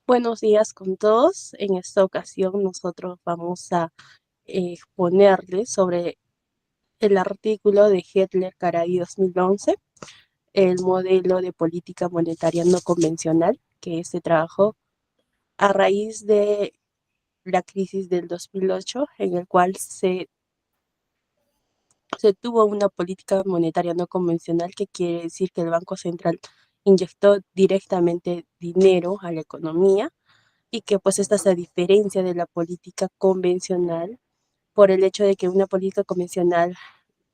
Buenos días con todos. En esta ocasión nosotros vamos a exponerles sobre el artículo de Hitler-Caray 2011, el modelo de política monetaria no convencional, que se trabajó a raíz de la crisis del 2008, en el cual se tuvo una política monetaria no convencional, que quiere decir que el Banco Central inyectó directamente dinero a la economía y que pues esta se diferencia de la política convencional por el hecho de que una política convencional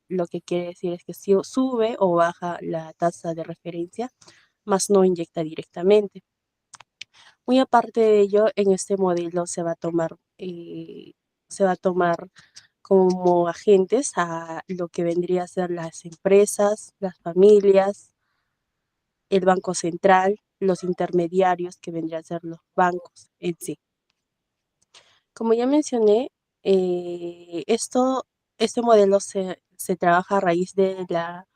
lo que quiere decir es que si sube o baja la tasa de referencia, más no inyecta directamente. Muy aparte de ello, en este modelo se va a tomar como agentes a lo que vendría a ser las empresas, las familias, el Banco Central, los intermediarios que vendrían a ser los bancos en sí. Como ya mencioné, este modelo se trabaja a raíz de la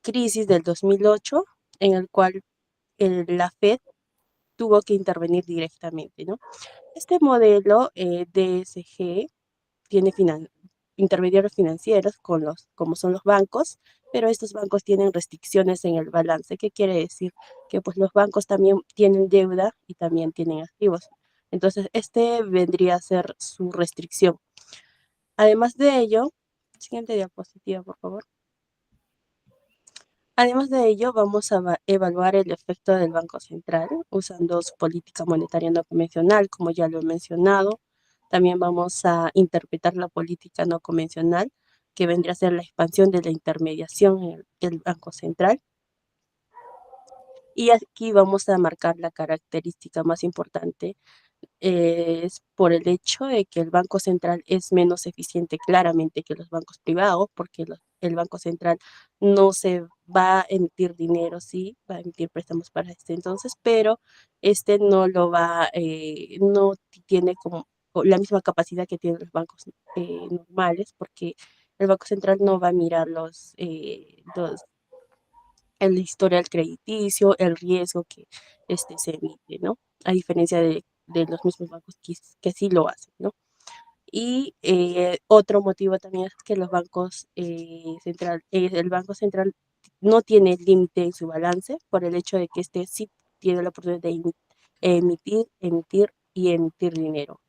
crisis del 2008, en el cual la Fed tuvo que intervenir directamente, ¿no? Este modelo DSG tiene intermediarios financieros como son los bancos, pero estos bancos tienen restricciones en el balance. ¿Qué quiere decir? Que pues los bancos también tienen deuda y también tienen activos. Entonces, este vendría a ser su restricción. Además de ello, siguiente diapositiva, por favor. Además de ello, vamos a evaluar el efecto del Banco Central usando su política monetaria no convencional, como ya lo he mencionado. También vamos a interpretar la política no convencional, que vendría a ser la expansión de la intermediación en el Banco Central. Y aquí vamos a marcar la característica más importante, es por el hecho de que el Banco Central es menos eficiente claramente que los bancos privados, porque el Banco Central no se va a emitir dinero, sí, va a emitir préstamos para este entonces, pero este no lo va, no tiene como la misma capacidad que tienen los bancos normales, porque el Banco Central no va a mirar el historial crediticio, el riesgo que se emite, ¿no? A diferencia de los mismos bancos que sí lo hacen, ¿no? Y otro motivo también es que el Banco Central no tiene límite en su balance por el hecho de que este sí tiene la oportunidad de emitir dinero.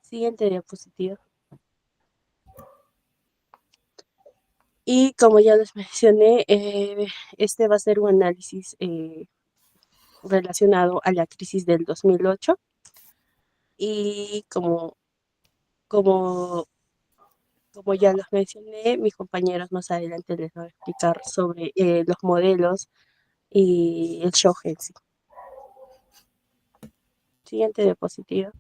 Siguiente diapositiva. Y como ya les mencioné, este va a ser un análisis relacionado a la crisis del 2008 y como, como ya los mencioné, mis compañeros más adelante les van a explicar sobre los modelos y el show en sí. Siguiente diapositiva.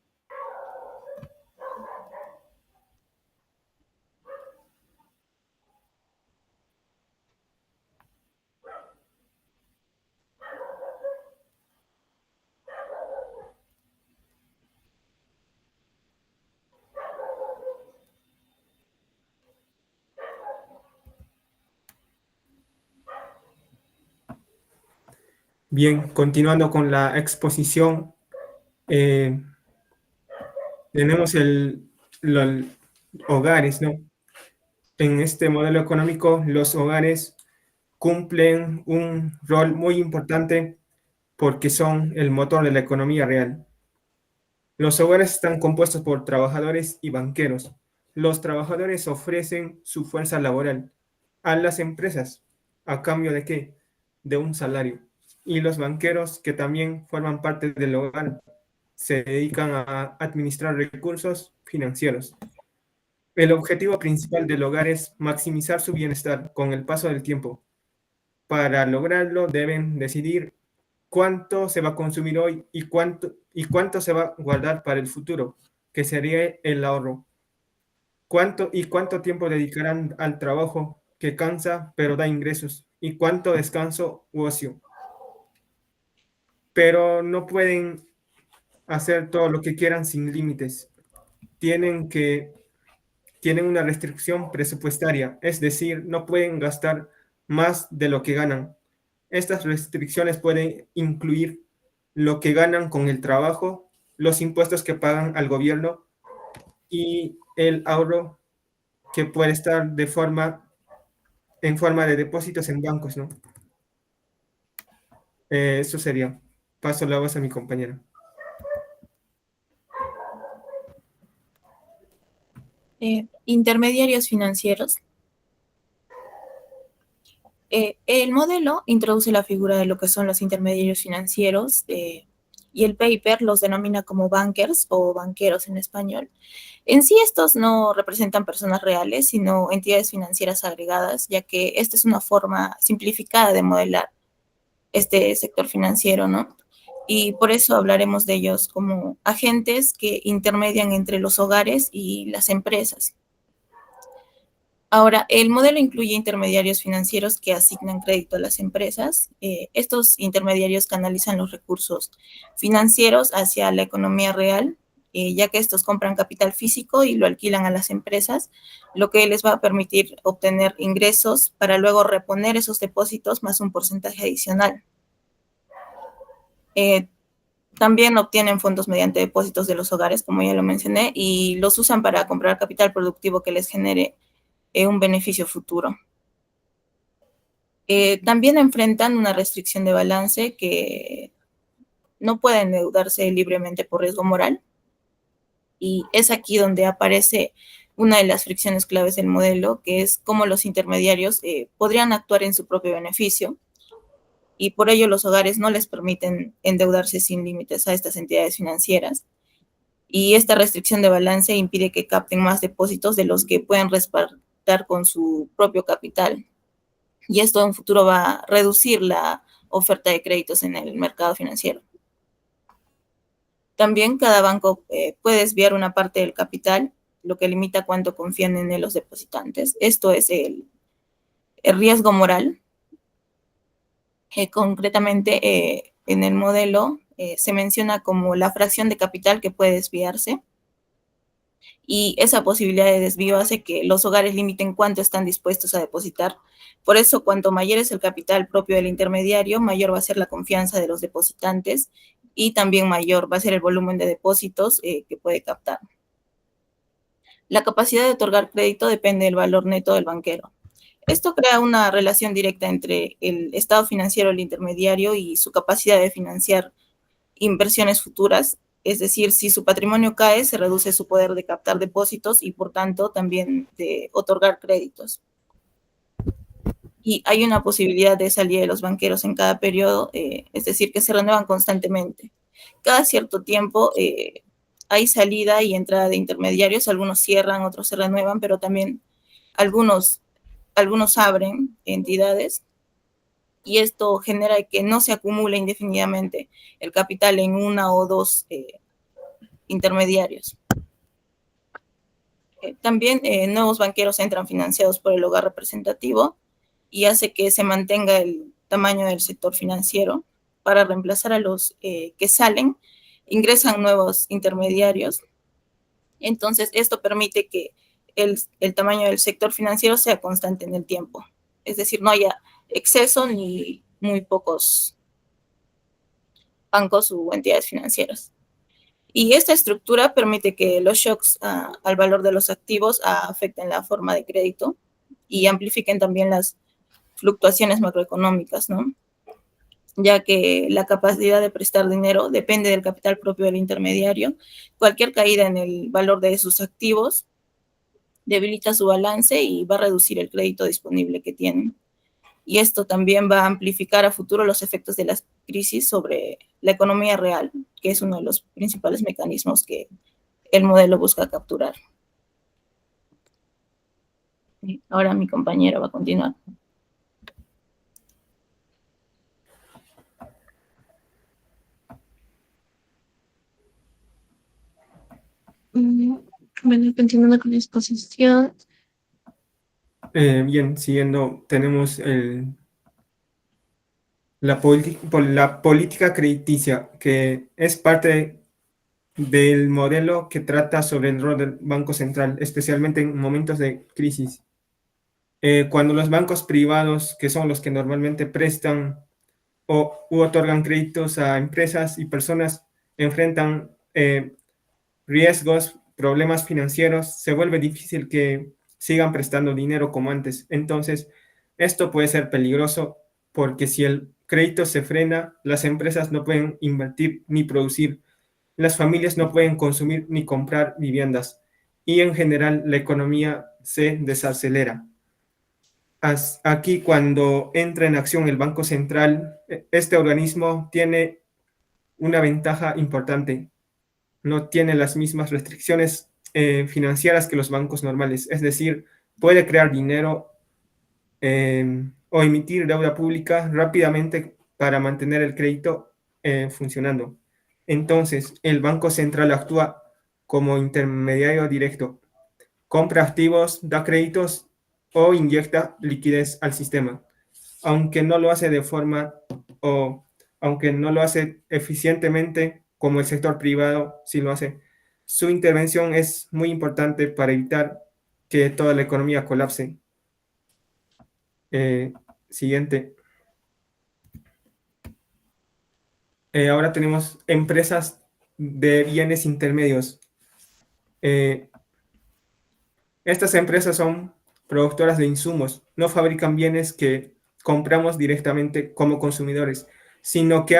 Bien, continuando con la exposición, eh, tenemos los hogares, ¿no? En este modelo económico, los hogares cumplen un rol muy importante porque son el motor de la economía real. Los hogares están compuestos por trabajadores y banqueros. Los trabajadores ofrecen su fuerza laboral a las empresas. ¿A cambio de qué? De un salario. Y los banqueros, que también forman parte del hogar, se dedican a administrar recursos financieros. El objetivo principal del hogar es maximizar su bienestar con el paso del tiempo. Para lograrlo deben decidir cuánto se va a consumir hoy y cuánto se va a guardar para el futuro, que sería el ahorro. Cuánto tiempo dedicarán al trabajo que cansa pero da ingresos y cuánto descanso u ocio. Pero no pueden hacer todo lo que quieran sin límites. Tienen que tienen una restricción presupuestaria, es decir, no pueden gastar más de lo que ganan. Estas restricciones pueden incluir lo que ganan con el trabajo, los impuestos que pagan al gobierno y el ahorro que puede estar en forma de depósitos en bancos, ¿no? Eso sería. Paso la voz a mi compañero. Intermediarios financieros. El modelo introduce la figura de lo que son los intermediarios financieros y el paper los denomina como bankers o banqueros en español. En sí, estos no representan personas reales, sino entidades financieras agregadas, ya que esta es una forma simplificada de modelar este sector financiero, ¿no? Y por eso hablaremos de ellos como agentes que intermedian entre los hogares y las empresas. Ahora, el modelo incluye intermediarios financieros que asignan crédito a las empresas. Estos intermediarios canalizan los recursos financieros hacia la economía real, ya que estos compran capital físico y lo alquilan a las empresas, lo que les va a permitir obtener ingresos para luego reponer esos depósitos más un porcentaje adicional. También obtienen fondos mediante depósitos de los hogares, como ya lo mencioné, y los usan para comprar capital productivo que les genere un beneficio futuro. También enfrentan una restricción de balance que no pueden endeudarse libremente por riesgo moral. Y es aquí donde aparece una de las fricciones claves del modelo, que es cómo los intermediarios podrían actuar en su propio beneficio. Y por ello los hogares no les permiten endeudarse sin límites a estas entidades financieras. Y esta restricción de balance impide que capten más depósitos de los que pueden respaldar con su propio capital. Y esto en futuro va a reducir la oferta de créditos en el mercado financiero. También cada banco puede desviar una parte del capital, lo que limita cuánto confían en él los depositantes. Esto es el riesgo moral. Concretamente, en el modelo se menciona como la fracción de capital que puede desviarse, y esa posibilidad de desvío hace que los hogares limiten cuánto están dispuestos a depositar. Por eso, cuanto mayor es el capital propio del intermediario, mayor va a ser la confianza de los depositantes y también mayor va a ser el volumen de depósitos que puede captar. La capacidad de otorgar crédito depende del valor neto del banquero. Esto crea una relación directa entre el estado financiero del intermediario y su capacidad de financiar inversiones futuras. Es decir, si su patrimonio cae, se reduce su poder de captar depósitos y, por tanto, también de otorgar créditos. Y hay una posibilidad de salida de los banqueros en cada periodo, es decir, que se renuevan constantemente. Cada cierto tiempo hay salida y entrada de intermediarios, algunos cierran, otros se renuevan, pero también algunos abren entidades, y esto genera que no se acumule indefinidamente el capital en una o dos intermediarios. También nuevos banqueros entran financiados por el hogar representativo y hace que se mantenga el tamaño del sector financiero. Para reemplazar a los que salen, ingresan nuevos intermediarios. Entonces, esto permite que el tamaño del sector financiero sea constante en el tiempo. Es decir, no haya exceso ni muy pocos bancos u entidades financieras. Y esta estructura permite que los shocks al valor de los activos afecten la forma de crédito y amplifiquen también las fluctuaciones macroeconómicas, ¿no? Ya que la capacidad de prestar dinero depende del capital propio del intermediario. Cualquier caída en el valor de sus activos debilita su balance y va a reducir el crédito disponible que tienen. Y esto también va a amplificar a futuro los efectos de las crisis sobre la economía real, que es uno de los principales mecanismos que el modelo busca capturar. Ahora mi compañero va a continuar. Bueno, continuando con la exposición. Bien, siguiendo, tenemos la política crediticia, que es parte del modelo que trata sobre el rol del Banco Central, especialmente en momentos de crisis. Cuando los bancos privados, que son los que normalmente prestan u otorgan créditos a empresas y personas enfrentan riesgos, problemas financieros, se vuelve difícil que sigan prestando dinero como antes. Entonces, esto puede ser peligroso porque si el crédito se frena, las empresas no pueden invertir ni producir, las familias no pueden consumir ni comprar viviendas y en general la economía se desacelera. Aquí cuando entra en acción el Banco Central, este organismo tiene una ventaja importante. No tiene las mismas restricciones financieras que los bancos normales. Es decir, puede crear dinero o emitir deuda pública rápidamente para mantener el crédito funcionando. Entonces, el Banco Central actúa como intermediario directo, compra activos, da créditos o inyecta liquidez al sistema, aunque no lo hace de forma o aunque no lo hace eficientemente como el sector privado sí lo hace. Su intervención es muy importante para evitar que toda la economía colapse. Siguiente. Ahora tenemos empresas de bienes intermedios. Estas empresas son productoras de insumos, no fabrican bienes que compramos directamente como consumidores, sino que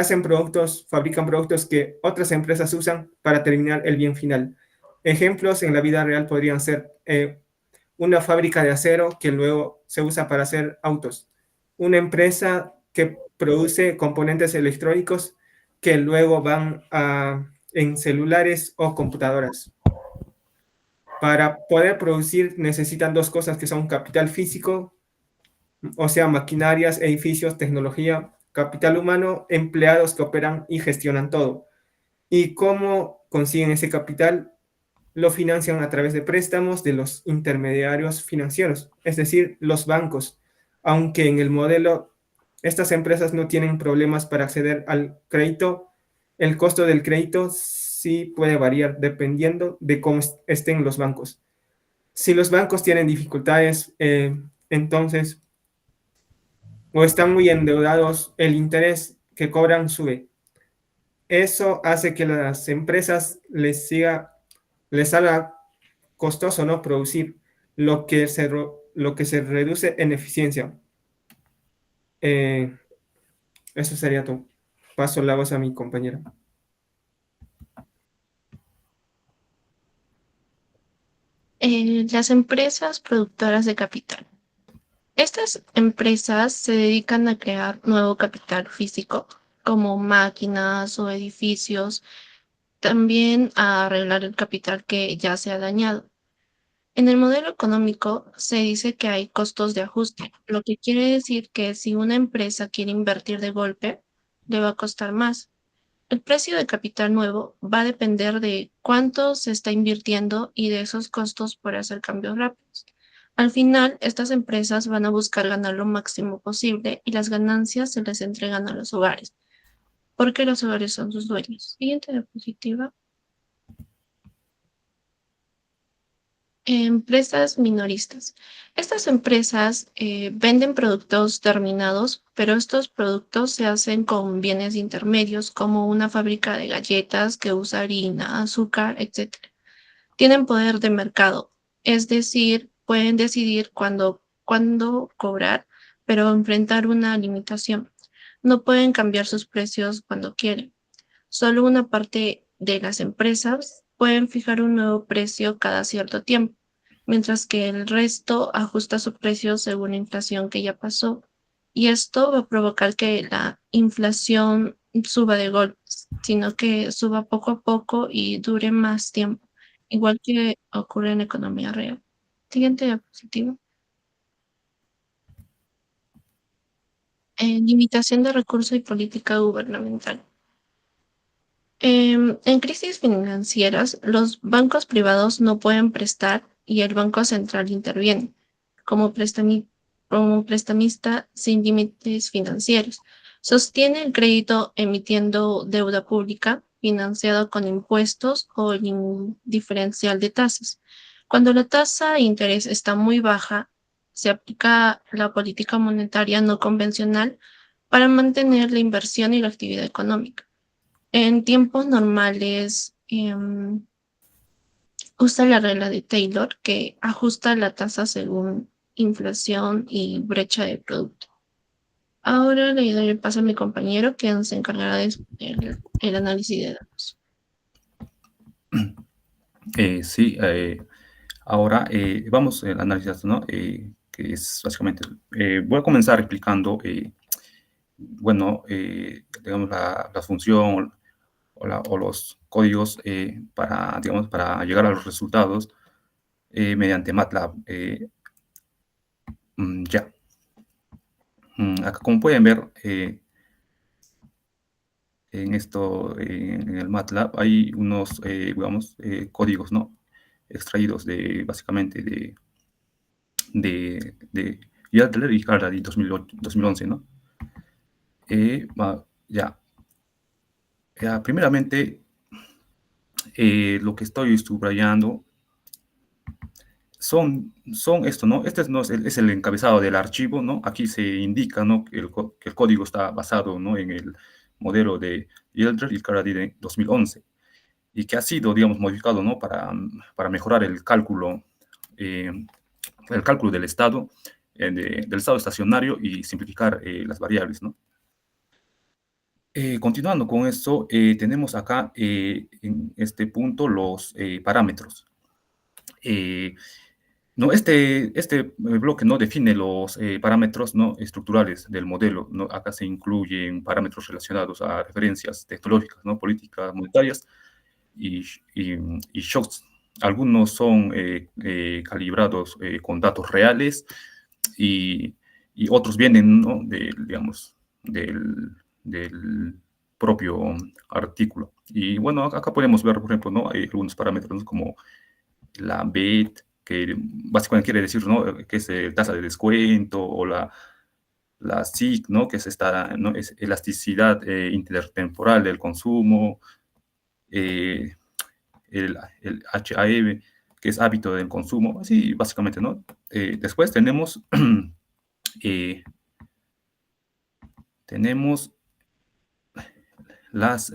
fabrican productos que otras empresas usan para terminar el bien final. Ejemplos en la vida real podrían ser una fábrica de acero que luego se usa para hacer autos, una empresa que produce componentes electrónicos que luego van en celulares o computadoras. Para poder producir necesitan dos cosas que son capital físico, o sea, maquinarias, edificios, tecnología, capital humano, empleados que operan y gestionan todo. ¿Y cómo consiguen ese capital? Lo financian a través de préstamos de los intermediarios financieros, es decir, los bancos. Aunque en el modelo estas empresas no tienen problemas para acceder al crédito, el costo del crédito sí puede variar dependiendo de cómo estén los bancos. Si los bancos tienen dificultades, entonces, o están muy endeudados, el interés que cobran sube. Eso hace que las empresas les salga costoso no producir, lo que se reduce en eficiencia. Eso sería todo. Paso la voz a mi compañera. Las empresas productoras de capital. Estas empresas se dedican a crear nuevo capital físico, como máquinas o edificios, también a arreglar el capital que ya se ha dañado. En el modelo económico se dice que hay costos de ajuste, lo que quiere decir que si una empresa quiere invertir de golpe, le va a costar más. El precio de capital nuevo va a depender de cuánto se está invirtiendo y de esos costos por hacer cambios rápidos. Al final, estas empresas van a buscar ganar lo máximo posible y las ganancias se les entregan a los hogares, porque los hogares son sus dueños. Siguiente diapositiva. Empresas minoristas. Estas empresas venden productos terminados, pero estos productos se hacen con bienes intermedios, como una fábrica de galletas que usa harina, azúcar, etc. Tienen poder de mercado, es decir, pueden decidir cuándo cobrar, pero enfrentar una limitación. No pueden cambiar sus precios cuando quieren. Solo una parte de las empresas pueden fijar un nuevo precio cada cierto tiempo, mientras que el resto ajusta su precio según la inflación que ya pasó. Y esto va a provocar que la inflación suba de golpe, sino que suba poco a poco y dure más tiempo, igual que ocurre en la economía real. Siguiente diapositiva. Limitación de recursos y política gubernamental. En crisis financieras, los bancos privados no pueden prestar y el Banco Central interviene como, como prestamista sin límites financieros. Sostiene el crédito emitiendo deuda pública financiado con impuestos o el diferencial de tasas. Cuando la tasa de interés está muy baja, se aplica la política monetaria no convencional para mantener la inversión y la actividad económica. En tiempos normales, usa la regla de Taylor, que ajusta la tasa según inflación y brecha de producto. Ahora le doy el paso a mi compañero, que se encargará de el análisis de datos. Sí, ahora vamos a analizar, ¿no? Que es básicamente, voy a comenzar explicando, bueno, digamos, la función o los códigos para, digamos, para llegar a los resultados mediante MATLAB. Ya. Acá, como pueden ver, en esto, en el MATLAB, hay unos, digamos, códigos, ¿no? Extraídos básicamente de Yardley y Harari 2011, ¿no? Ya. Primeramente, lo que estoy subrayando son esto, ¿no? Este no es el encabezado del archivo, ¿no? Aquí se indica, ¿no? Que el código está basado, ¿no? En el modelo de Yardley y Harari de 2011 y que ha sido, digamos, modificado, ¿no? Para mejorar el cálculo del estado, del estado estacionario y simplificar las variables, ¿no? Continuando con esto, tenemos acá en este punto los parámetros. No, este bloque no define los parámetros no estructurales del modelo, ¿no? Acá se incluyen parámetros relacionados a referencias tecnológicas, ¿no? Políticas monetarias y shocks. Algunos son calibrados con datos reales y otros vienen, ¿no? Digamos, del propio artículo. Y bueno, acá podemos ver, por ejemplo, ¿no? Hay algunos parámetros, ¿no? Como la BET, que básicamente quiere decir, ¿no? Que es tasa de descuento, o la SIC, ¿no? Que es esta, ¿no? Es elasticidad intertemporal del consumo, el HAEB, que es hábito del consumo, así básicamente, ¿no? Después tenemos las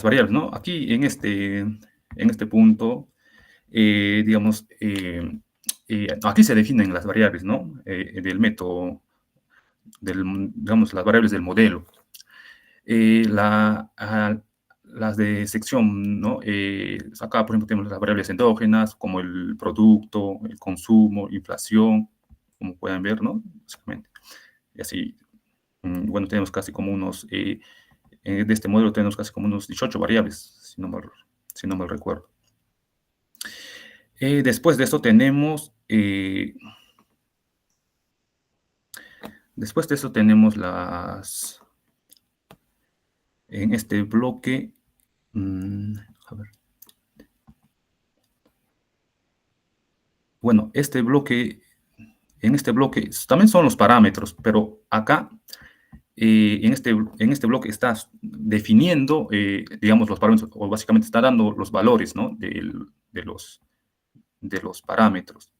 variables, ¿no? Aquí en este punto, digamos, aquí se definen las variables, ¿no? Del método, digamos, las variables del modelo. Las de sección, ¿no? Acá, por ejemplo, tenemos las variables endógenas, como el producto, el consumo, inflación, como pueden ver, ¿no? Básicamente. Y así, bueno, tenemos casi como unos, de este modelo tenemos casi como unos 18 variables, si no mal recuerdo. Después de esto tenemos, en este bloque, a ver. Bueno, en este bloque también son los parámetros, pero acá, en este bloque está definiendo, digamos, los parámetros, o básicamente está dando los valores, ¿no? de los parámetros.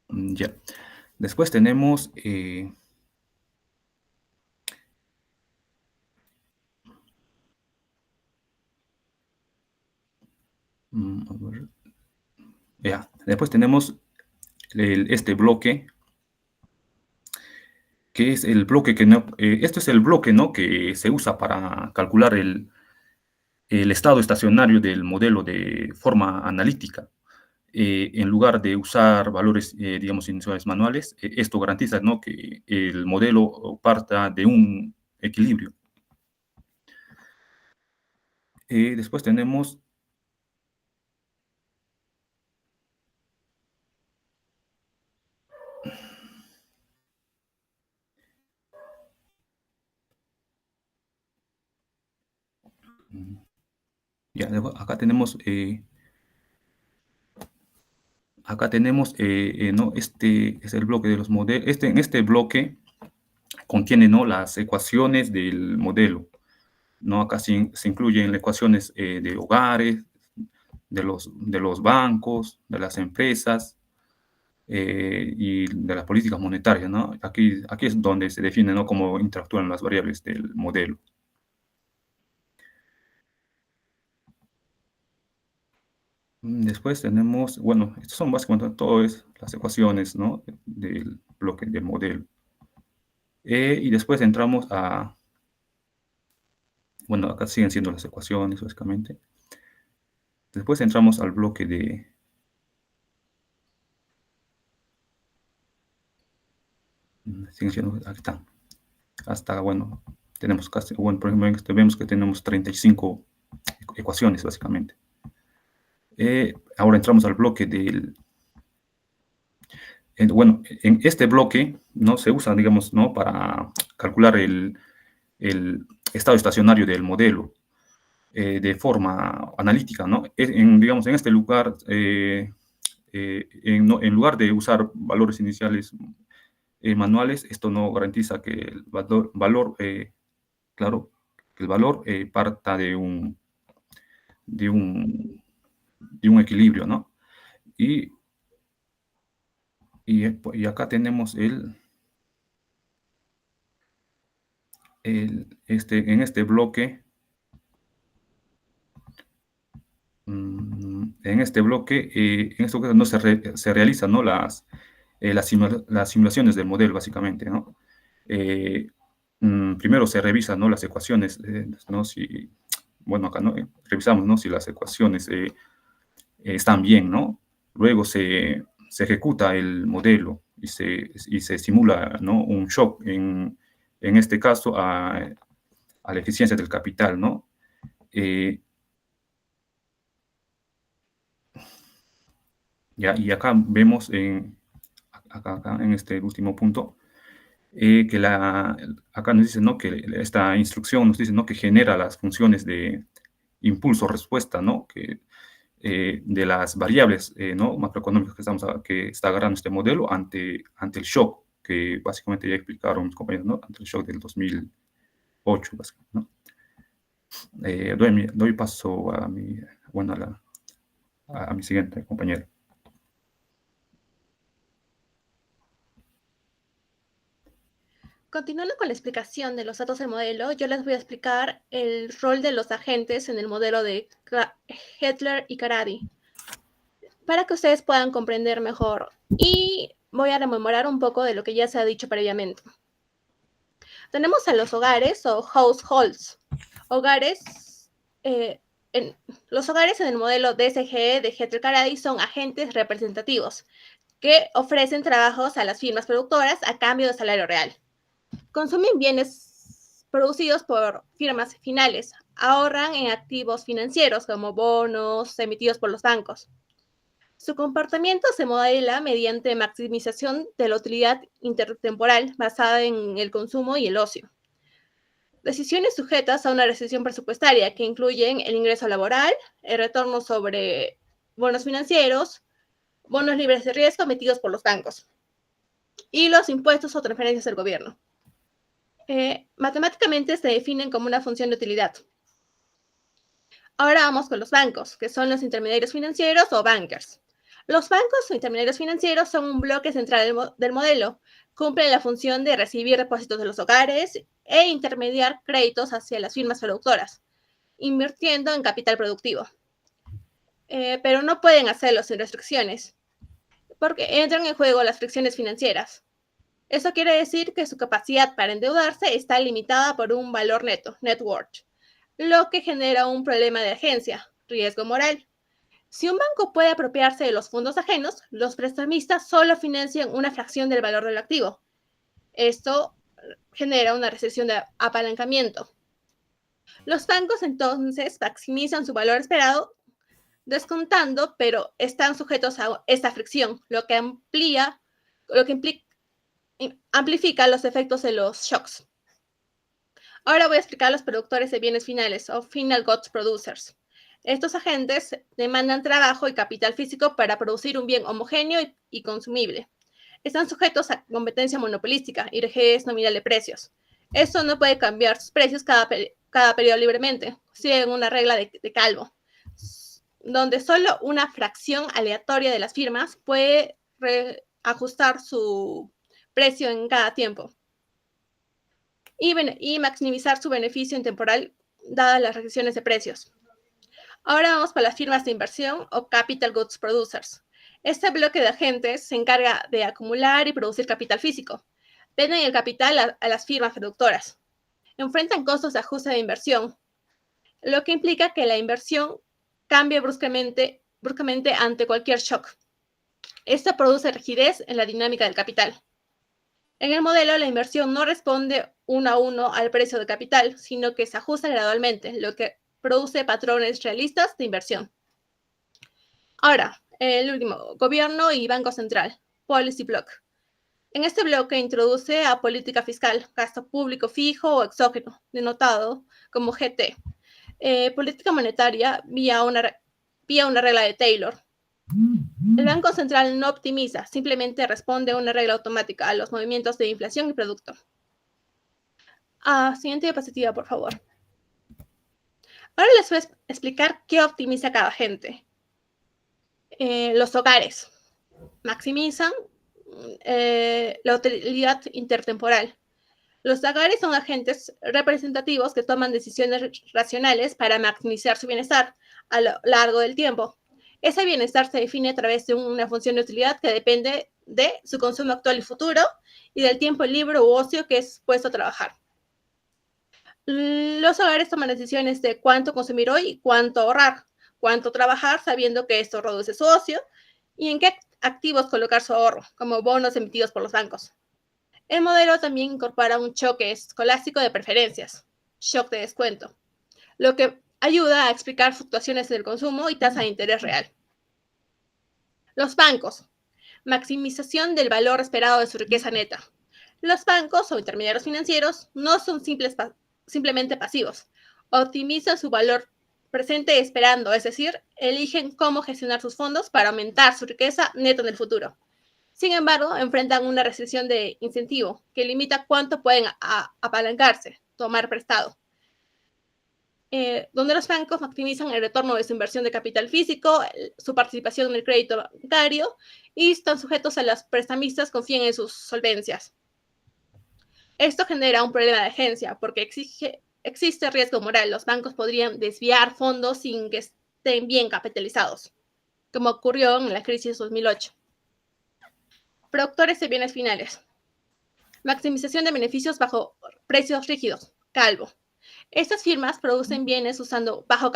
Ya. Después tenemos ya. Después tenemos este bloque, que es el bloque que no, esto es el bloque, ¿no? Que se usa para calcular el estado estacionario del modelo de forma analítica. En lugar de usar valores, digamos, iniciales manuales, esto garantiza, ¿no? Que el modelo parta de un equilibrio. Después tenemos ya, acá tenemos ¿no? Este es el bloque de los modelos. En este bloque contiene, ¿no? Las ecuaciones del modelo. ¿no? Acá se incluyen ecuaciones de hogares, de los bancos, de las empresas y de las políticas monetarias, ¿no? Aquí es donde se define, ¿no?, cómo interactúan las variables del modelo. Después tenemos, bueno, estas son básicamente todas las ecuaciones, ¿no?, del bloque del modelo. Y después entramos a, bueno, acá siguen siendo las ecuaciones, básicamente. Después entramos al bloque de, siguen siendo, aquí están, hasta, bueno, tenemos casi, bueno, por ejemplo, vemos que tenemos 35 ecuaciones, básicamente. Ahora entramos al bloque del, bueno, en este bloque, ¿no?, se usa, digamos, ¿no?, para calcular el estado estacionario del modelo de forma analítica, ¿no? Digamos, en este lugar, en lugar de usar valores iniciales manuales, esto no garantiza que el valor claro, que el valor parta de un equilibrio, ¿no? Y acá tenemos en este bloque, no se realizan, ¿no?, las simulaciones del modelo, básicamente, ¿no? Primero se revisan, ¿no?, las ecuaciones, ¿no? Bueno, acá, ¿no?, revisamos, ¿no?, si las ecuaciones están bien, ¿no? Luego se ejecuta el modelo y se simula, ¿no?, un shock, en este caso, a la eficiencia del capital, ¿no? Y acá vemos, acá en este último punto, que acá nos dice, ¿no?, que esta instrucción nos dice, ¿no?, que genera las funciones de impulso-respuesta, ¿no?, de las variables, ¿no?, macroeconómicas que está agarrando este modelo ante el shock, que básicamente ya explicaron mis compañeros, ¿no?, ante el shock del 2008, básicamente, ¿no? Doy paso a mi, bueno, a mi siguiente compañero. Continuando con la explicación de los datos del modelo, yo les voy a explicar el rol de los agentes en el modelo de Hettler y Karady, para que ustedes puedan comprender mejor. Y voy a rememorar un poco de lo que ya se ha dicho previamente. Tenemos a los hogares o households. Los hogares en el modelo DSGE de Hettler-Karady son agentes representativos que ofrecen trabajos a las firmas productoras a cambio de salario real. Consumen bienes producidos por firmas finales, ahorran en activos financieros como bonos emitidos por los bancos. Su comportamiento se modela mediante maximización de la utilidad intertemporal basada en el consumo y el ocio. Decisiones sujetas a una restricción presupuestaria que incluyen el ingreso laboral, el retorno sobre bonos financieros, bonos libres de riesgo emitidos por los bancos y los impuestos o transferencias del gobierno. Matemáticamente se definen como una función de utilidad. Ahora vamos con los bancos, que son los intermediarios financieros o bankers. Los bancos o intermediarios financieros son un bloque central del modelo. Cumplen la función de recibir depósitos de los hogares e intermediar créditos hacia las firmas productoras, invirtiendo en capital productivo. Pero no pueden hacerlo sin restricciones, porque entran en juego las fricciones financieras. Eso quiere decir que su capacidad para endeudarse está limitada por un valor neto, net worth, lo que genera un problema de agencia, riesgo moral. Si un banco puede apropiarse de los fondos ajenos, los prestamistas solo financian una fracción del valor del activo. Esto genera una recesión de apalancamiento. Los bancos entonces maximizan su valor esperado descontando, pero están sujetos a esta fricción, lo que amplifica los efectos de los shocks. Ahora voy a explicar a los productores de bienes finales o final goods producers. Estos agentes demandan trabajo y capital físico para producir un bien homogéneo y consumible. Están sujetos a competencia monopolística y rigidez nominal de precios. Esto no puede cambiar sus precios cada cada periodo libremente, siguen una regla de Calvo, donde solo una fracción aleatoria de las firmas puede ajustar su precio en cada tiempo y maximizar su beneficio en temporal dadas las restricciones de precios. Ahora vamos para las firmas de inversión o Capital Goods Producers. Este bloque de agentes se encarga de acumular y producir capital físico. Venden el capital a las firmas productoras. Enfrentan costos de ajuste de inversión, lo que implica que la inversión cambie bruscamente ante cualquier shock. Esto produce rigidez en la dinámica del capital. En el modelo, la inversión no responde uno a uno al precio de capital, sino que se ajusta gradualmente, lo que produce patrones realistas de inversión. Ahora, el último, gobierno y Banco Central, Policy Block. En este bloque introduce a política fiscal, gasto público fijo o exógeno, denotado como GT. Política monetaria vía una regla de Taylor. El Banco Central no optimiza, simplemente responde a una regla automática a los movimientos de inflación y producto. Siguiente diapositiva, por favor. Ahora les voy a explicar qué optimiza cada agente. Los hogares maximizan la utilidad intertemporal. Los hogares son agentes representativos que toman decisiones racionales para maximizar su bienestar a lo largo del tiempo. Ese bienestar se define a través de una función de utilidad que depende de su consumo actual y futuro y del tiempo libre u ocio que es puesto a trabajar. Los hogares toman decisiones de cuánto consumir hoy y cuánto ahorrar, cuánto trabajar sabiendo que esto reduce su ocio y en qué activos colocar su ahorro, como bonos emitidos por los bancos. El modelo también incorpora un choque escolástico de preferencias, shock de descuento, lo que ayuda a explicar fluctuaciones del consumo y tasa de interés real. Los bancos, maximización del valor esperado de su riqueza neta. Los bancos o intermediarios financieros no son simplemente pasivos, optimizan su valor presente esperando, es decir, eligen cómo gestionar sus fondos para aumentar su riqueza neta en el futuro. Sin embargo, enfrentan una restricción de incentivo que limita cuánto pueden apalancarse, tomar prestado. Donde los bancos maximizan el retorno de su inversión de capital físico, su participación en el crédito bancario y están sujetos a los prestamistas confíen en sus solvencias. Esto genera un problema de agencia porque existe riesgo moral. Los bancos podrían desviar fondos sin que estén bien capitalizados, como ocurrió en la crisis 2008. Productores de bienes finales. Maximización de beneficios bajo precios rígidos, Calvo. Estas firmas producen bienes usando bajo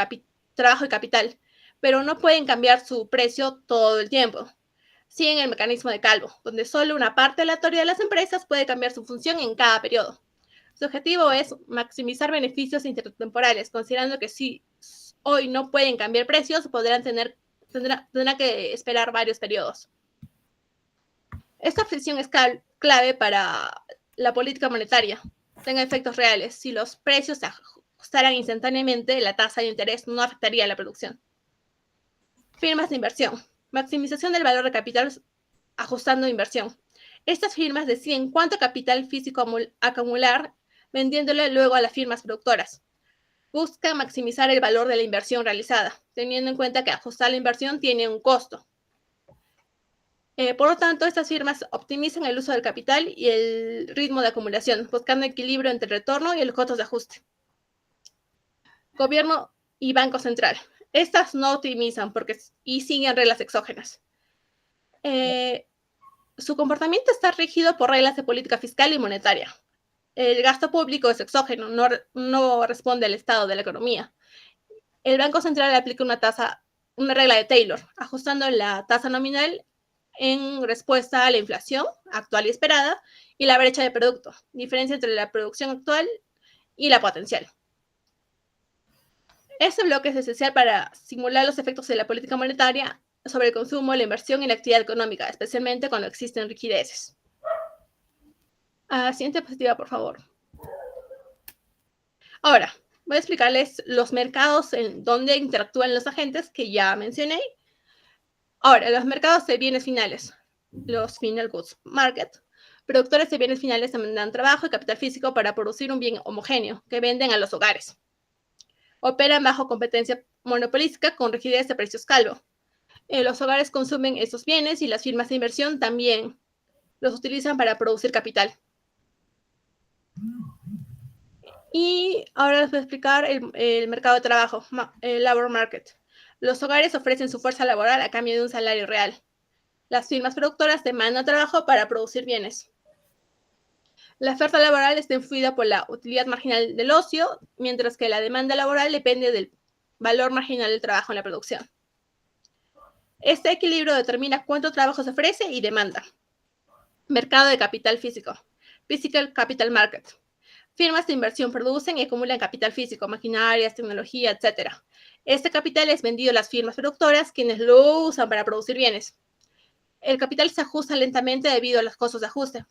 trabajo y capital, pero no pueden cambiar su precio todo el tiempo. Siguen el mecanismo de Calvo, donde solo una parte aleatoria de las empresas puede cambiar su función en cada periodo. Su objetivo es maximizar beneficios intertemporales, considerando que si hoy no pueden cambiar precios, tendrán que esperar varios periodos. Esta fricción es clave para la política monetaria. Tenga efectos reales. Si los precios se ajustaran instantáneamente, la tasa de interés no afectaría a la producción. Firmas de inversión. Maximización del valor de capital ajustando inversión. Estas firmas deciden cuánto capital físico acumular, vendiéndole luego a las firmas productoras. Buscan maximizar el valor de la inversión realizada, teniendo en cuenta que ajustar la inversión tiene un costo. Por lo tanto, estas firmas optimizan el uso del capital y el ritmo de acumulación, buscando equilibrio entre el retorno y los costos de ajuste. Gobierno y Banco Central. Estas no optimizan y siguen reglas exógenas. Su comportamiento está rígido por reglas de política fiscal y monetaria. El gasto público es exógeno, no responde al estado de la economía. El Banco Central aplica una regla de Taylor, ajustando la tasa nominal en respuesta a la inflación actual y esperada y la brecha de producto, diferencia entre la producción actual y la potencial. Este bloque es esencial para simular los efectos de la política monetaria sobre el consumo, la inversión y la actividad económica, especialmente cuando existen rigideces. Siguiente diapositiva, por favor. Ahora, voy a explicarles los mercados en donde interactúan los agentes que ya mencioné. Ahora, los mercados de bienes finales, los final goods market. Productores de bienes finales demandan trabajo y capital físico para producir un bien homogéneo que venden a los hogares. Operan bajo competencia monopolística con rigidez de precios calvo. Los hogares consumen estos bienes y las firmas de inversión también los utilizan para producir capital. Y ahora les voy a explicar el mercado de trabajo, el labor market. Los hogares ofrecen su fuerza laboral a cambio de un salario real. Las firmas productoras demandan trabajo para producir bienes. La oferta laboral está influida por la utilidad marginal del ocio, mientras que la demanda laboral depende del valor marginal del trabajo en la producción. Este equilibrio determina cuánto trabajo se ofrece y demanda. Mercado de capital físico. Physical Capital Market. Firmas de inversión producen y acumulan capital físico, maquinarias, tecnología, etc. Este capital es vendido a las firmas productoras, quienes lo usan para producir bienes. El capital se ajusta lentamente debido a los costos de ajuste,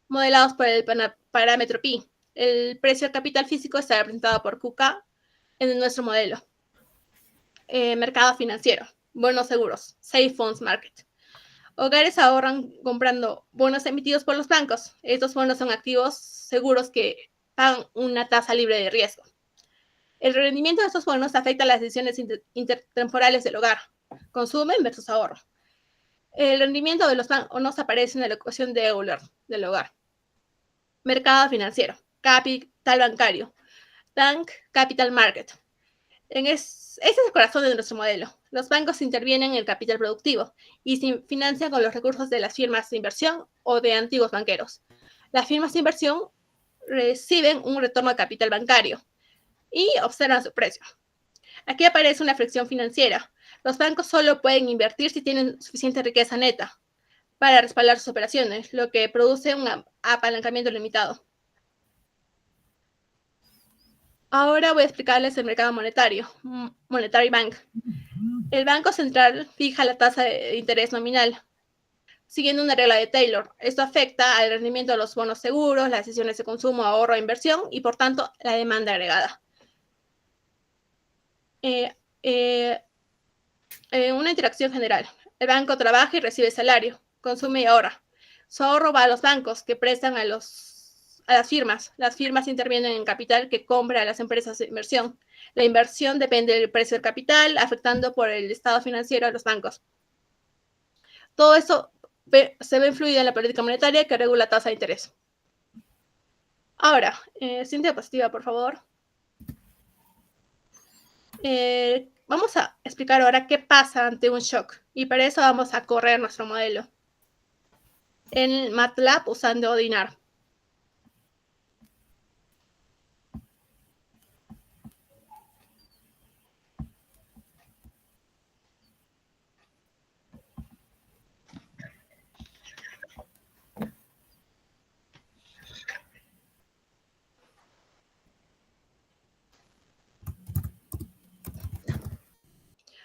modelados por el parámetro pi. El precio del capital físico está representado por QK en nuestro modelo. Mercado financiero, bonos seguros, Safe Funds Market. Hogares ahorran comprando bonos emitidos por los bancos. Estos bonos son activos seguros que pagan una tasa libre de riesgo. El rendimiento de estos bonos afecta las decisiones intertemporales del hogar, consumen versus ahorro. El rendimiento de los bonos aparece en la ecuación de Euler del hogar. Mercado financiero, capital bancario, Bank Capital Market. Ese es el corazón de nuestro modelo. Los bancos intervienen en el capital productivo y se financian con los recursos de las firmas de inversión o de antiguos banqueros. Las firmas de inversión reciben un retorno de capital bancario y observan su precio. Aquí aparece una flexión financiera. Los bancos solo pueden invertir si tienen suficiente riqueza neta para respaldar sus operaciones, lo que produce un apalancamiento limitado. Ahora voy a explicarles el mercado monetario, Monetary Bank. El Banco Central fija la tasa de interés nominal, siguiendo una regla de Taylor. Esto afecta al rendimiento de los bonos seguros, las decisiones de consumo, ahorro e inversión y, por tanto, la demanda agregada. Una interacción general. El banco trabaja y recibe salario, consume y ahorra. Su ahorro va a los bancos que prestan a las firmas. Las firmas intervienen en capital que compra a las empresas de inversión. La inversión depende del precio del capital, afectando por el estado financiero a los bancos. Todo eso se ve influido en la política monetaria que regula la tasa de interés. Ahora, siguiente diapositiva, por favor. Vamos a explicar ahora qué pasa ante un shock. Y para eso vamos a correr nuestro modelo en MATLAB usando Odinar.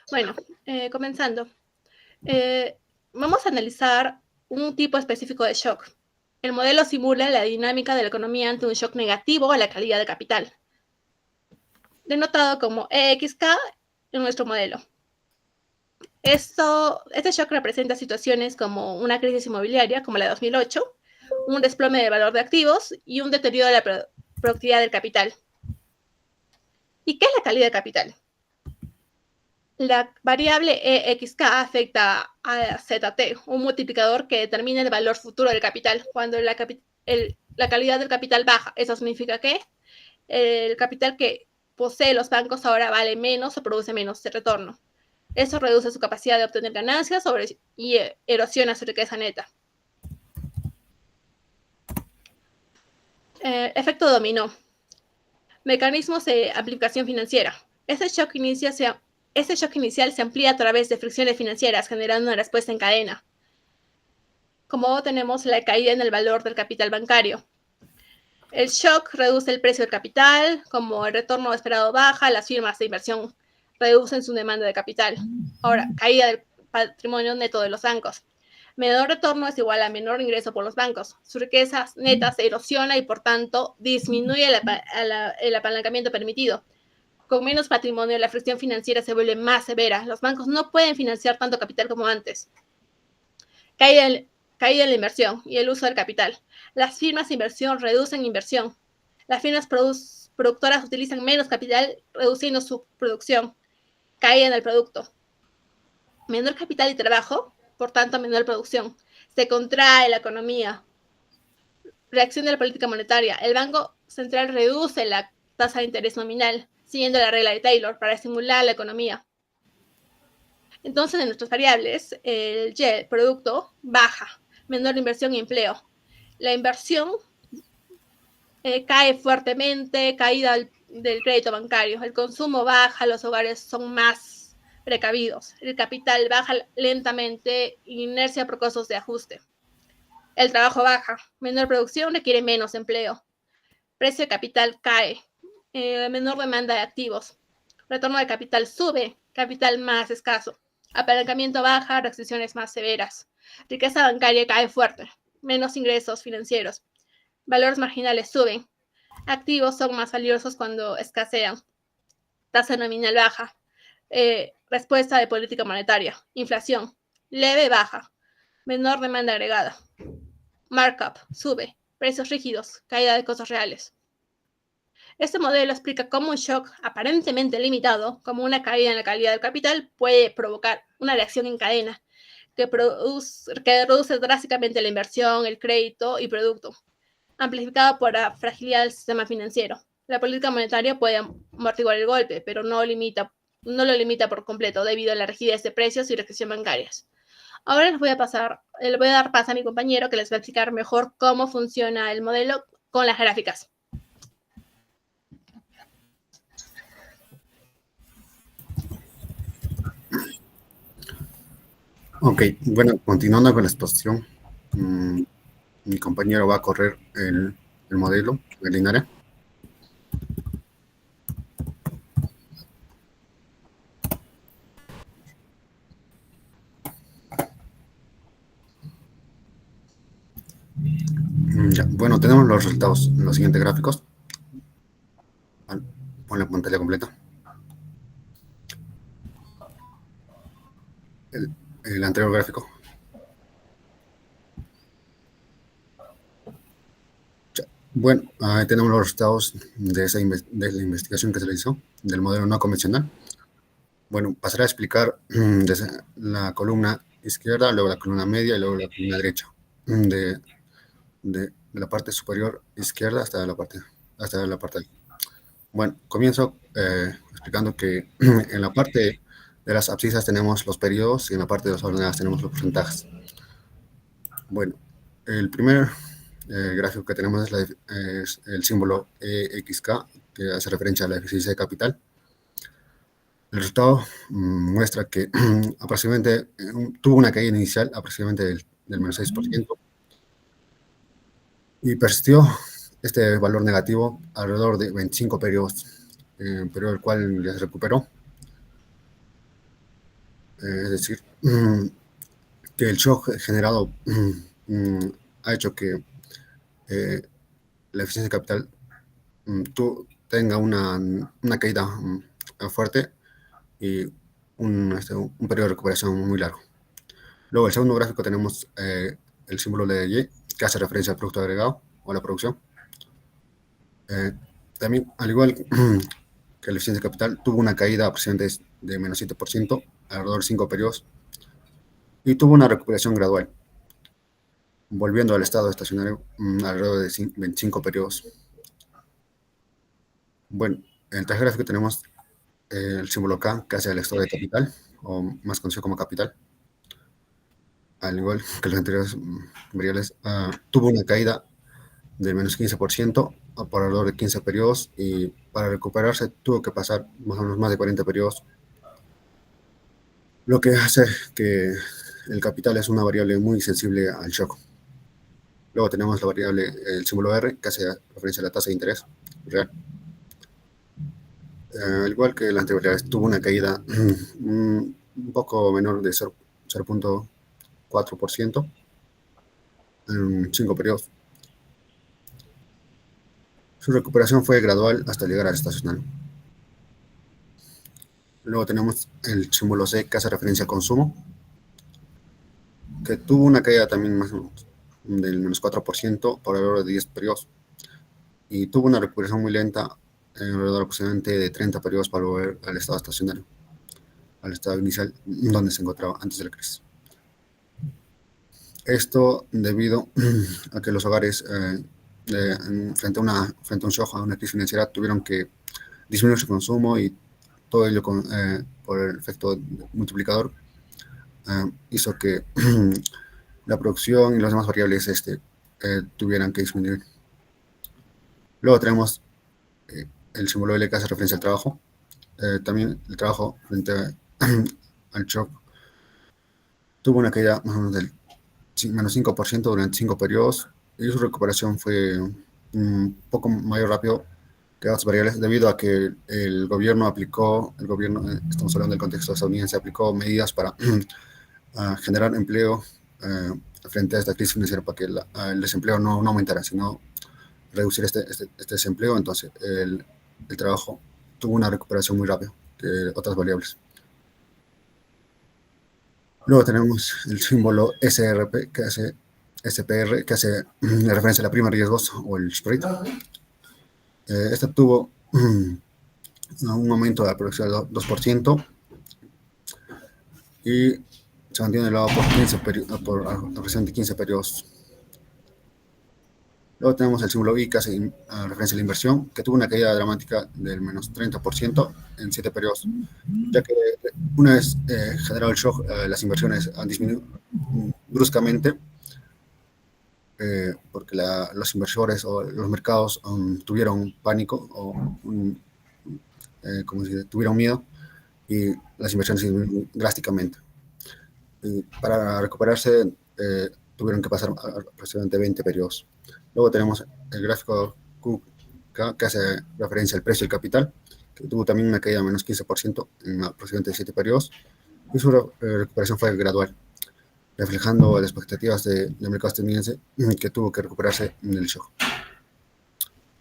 Bueno, comenzando. Vamos a analizar un tipo específico de shock. El modelo simula la dinámica de la economía ante un shock negativo a la calidad de capital, denotado como EXK en nuestro modelo. Este shock representa situaciones como una crisis inmobiliaria, como la de 2008, un desplome de valor de activos y un deterioro de la productividad del capital. ¿Y qué es la calidad de capital? La variable EXK afecta a ZT, un multiplicador que determina el valor futuro del capital. Cuando la calidad del capital baja, eso significa que el capital que posee los bancos ahora vale menos o produce menos de retorno. Eso reduce su capacidad de obtener ganancias y erosiona su riqueza neta. Efecto dominó. Mecanismos de amplificación financiera. Este shock inicial se amplía a través de fricciones financieras, generando una respuesta en cadena. Como tenemos la caída en el valor del capital bancario. El shock reduce el precio del capital, como el retorno esperado baja, las firmas de inversión reducen su demanda de capital. Ahora, caída del patrimonio neto de los bancos. Menor retorno es igual a menor ingreso por los bancos. Su riqueza neta se erosiona y, por tanto, disminuye el apalancamiento permitido. Con menos patrimonio, la fricción financiera se vuelve más severa. Los bancos no pueden financiar tanto capital como antes. Caída en la inversión y el uso del capital. Las firmas de inversión reducen inversión. Las firmas productoras utilizan menos capital, reduciendo su producción, caída en el producto. Menor capital y trabajo, por tanto, menor producción. Se contrae la economía. Reacción de la política monetaria. El Banco Central reduce la tasa de interés nominal, siguiendo la regla de Taylor, para estimular la economía. Entonces, en nuestras variables, el Y, el producto, baja, menor inversión y empleo. La inversión cae fuertemente, caída del crédito bancario. El consumo baja, los hogares son más precavidos. El capital baja lentamente, inercia por costos de ajuste. El trabajo baja, menor producción requiere menos empleo. Precio de capital cae, menor demanda de activos. Retorno de capital sube, capital más escaso. Apalancamiento baja, restricciones más severas. Riqueza bancaria cae fuerte, menos ingresos financieros. Valores marginales suben. Activos son más valiosos cuando escasean. Tasa nominal baja. Respuesta de política monetaria. Inflación leve baja. Menor demanda agregada. Markup sube. Precios rígidos. Caída de costos reales. Este modelo explica cómo un shock aparentemente limitado, como una caída en la calidad del capital, puede provocar una reacción en cadena que reduce drásticamente la inversión, el crédito y producto, amplificado por la fragilidad del sistema financiero. La política monetaria puede amortiguar el golpe, pero no lo limita por completo debido a la rigidez de precios y restricción bancarias. Ahora le voy a dar paso a mi compañero que les va a explicar mejor cómo funciona el modelo con las gráficas. Ok, bueno, continuando con la exposición, mi compañero va a correr el modelo de Linares. Ya, bueno, tenemos los resultados en los siguientes gráficos. Pon la pantalla completa. El anterior gráfico. Ya, bueno, ahí tenemos los resultados de la investigación que se realizó del modelo no convencional. Bueno, pasaré a explicar desde la columna izquierda, luego la columna media y luego la columna derecha. De la parte superior izquierda hasta la parte de. Bueno, comienzo explicando que en la parte de las abscisas tenemos los periodos y en la parte de las ordenadas tenemos los porcentajes. Bueno, el primer gráfico que tenemos es el símbolo EXK, que hace referencia a la eficiencia de capital. El resultado muestra que aproximadamente tuvo una caída inicial aproximadamente del menos 6%. Y persistió este valor negativo alrededor de 25 periodos, periodo el cual ya se recuperó. Es decir, que el shock generado ha hecho que la eficiencia de capital tenga una caída fuerte y un periodo de recuperación muy largo. Luego, el segundo gráfico tenemos el símbolo de Y, que hace referencia al producto agregado o a la producción. También, al igual que la eficiencia de capital, tuvo una caída aproximadamente de menos 7%, alrededor de 5 periodos, y tuvo una recuperación gradual, volviendo al estado estacionario alrededor de 25 periodos. Bueno, en el tercer gráfico tenemos el símbolo K, que hace el estado de capital, o más conocido como capital. Al igual que los anteriores variables, tuvo una caída del menos 15% por alrededor de 15 periodos, y para recuperarse tuvo que pasar más o menos más de 40 periodos, lo que hace que el capital es una variable muy sensible al shock. Luego tenemos la variable, el símbolo R, que hace referencia a la tasa de interés real. Al igual que la anterior, tuvo una caída un poco menor de 0.4% en 5 periodos. Su recuperación fue gradual hasta llegar al estacionario. Luego tenemos el símbolo C, que hace referencia al consumo, que tuvo una caída también más o menos del menos 4% por alrededor de 10 periodos, y tuvo una recuperación muy lenta en alrededor aproximadamente de 30 periodos para volver al estado estacionario, al estado inicial donde se encontraba antes de la crisis. Esto debido a que los hogares, frente a un shock, a una crisis financiera, tuvieron que disminuir su consumo, y todo ello por el efecto multiplicador hizo que la producción y las demás variables tuvieran que disminuir. Luego tenemos el símbolo L, que hace referencia al trabajo. También el trabajo frente al shock tuvo una caída más o menos del menos 5% durante 5 periodos, y su recuperación fue un poco mayor rápido que otras variables, debido a que el gobierno, estamos hablando del contexto estadounidense, aplicó medidas para generar empleo frente a esta crisis financiera, para que el desempleo no aumentara, sino reducir este desempleo. Entonces el trabajo tuvo una recuperación muy rápida que otras variables. Luego tenemos el símbolo SPR, que hace referencia a la prima de riesgos o el spread. Este tuvo un aumento de aproximadamente 2%, y se mantiene elevado por aproximadamente 15 periodos. Luego tenemos el símbolo I, que hace referencia a la inversión, que tuvo una caída dramática del menos 30% en 7 periodos, ya que una vez generado el shock, las inversiones han disminuido bruscamente, porque los inversores o los mercados tuvieron pánico, o tuvieron miedo, y las inversiones disminuyeron drásticamente. Y para recuperarse tuvieron que pasar aproximadamente 20 periodos. Luego tenemos el gráfico Q, que hace referencia al precio del capital, que tuvo también una caída de menos 15% en aproximadamente 7 periodos, y su recuperación fue gradual, reflejando las expectativas del mercado estadounidense, que tuvo que recuperarse en el shock.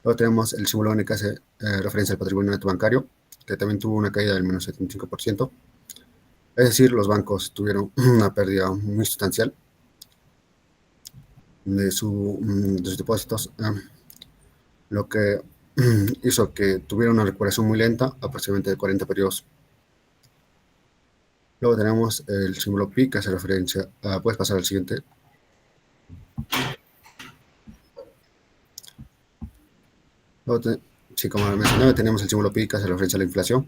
Luego tenemos el símbolo N, que hace referencia al patrimonio neto bancario, que también tuvo una caída del menos 75%. Es decir, los bancos tuvieron una pérdida muy sustancial de sus depósitos, lo que hizo que tuviera una recuperación muy lenta, aproximadamente de 40 periodos. Luego tenemos el símbolo Pi, que hace referencia a... Puedes pasar al siguiente. Luego sí, como mencioné, tenemos el símbolo Pi, que hace referencia a la inflación.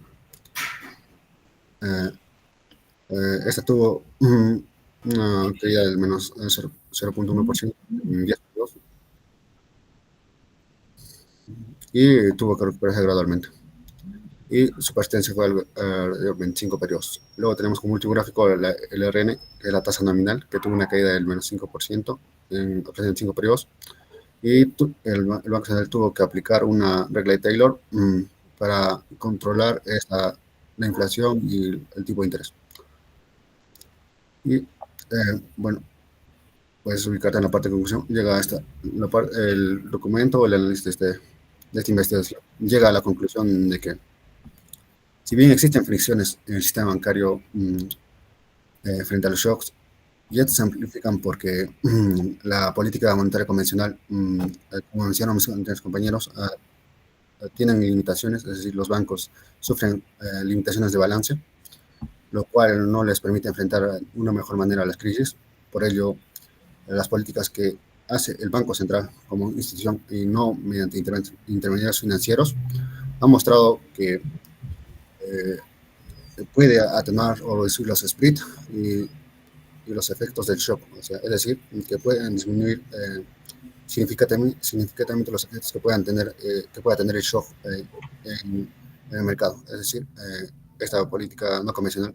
Esta tuvo una caída del menos 0.1% en 10 periodos, y tuvo que recuperarse gradualmente, y su persistencia fue de 25 periodos. Luego tenemos como último gráfico el RN, que es la tasa nominal, que tuvo una caída del menos 5% en aproximadamente 5 periodos, y el Banco Central tuvo que aplicar una regla de Taylor para controlar la inflación y el tipo de interés. Y bueno, puedes ubicarte en la parte de conclusión. Llega el documento o el análisis de esta investigación llega a la conclusión de que, si bien existen fricciones en el sistema bancario frente a los shocks, y estos se amplifican porque la política monetaria convencional, como mencionan mis compañeros, tienen limitaciones, es decir, los bancos sufren limitaciones de balance, lo cual no les permite enfrentar de una mejor manera las crisis. Por ello, las políticas que hace el Banco Central como institución, y no mediante intermediarios financieros, han mostrado que puede atenuar o reducir los spreads y los efectos del shock. O sea, es decir, que pueden disminuir significativamente los efectos que pueda tener el shock en el mercado. Es decir, esta política no convencional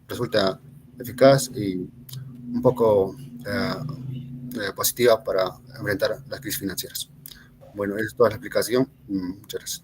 resulta eficaz y un poco positiva para enfrentar las crisis financieras. Bueno, esa es toda la explicación. Muchas gracias.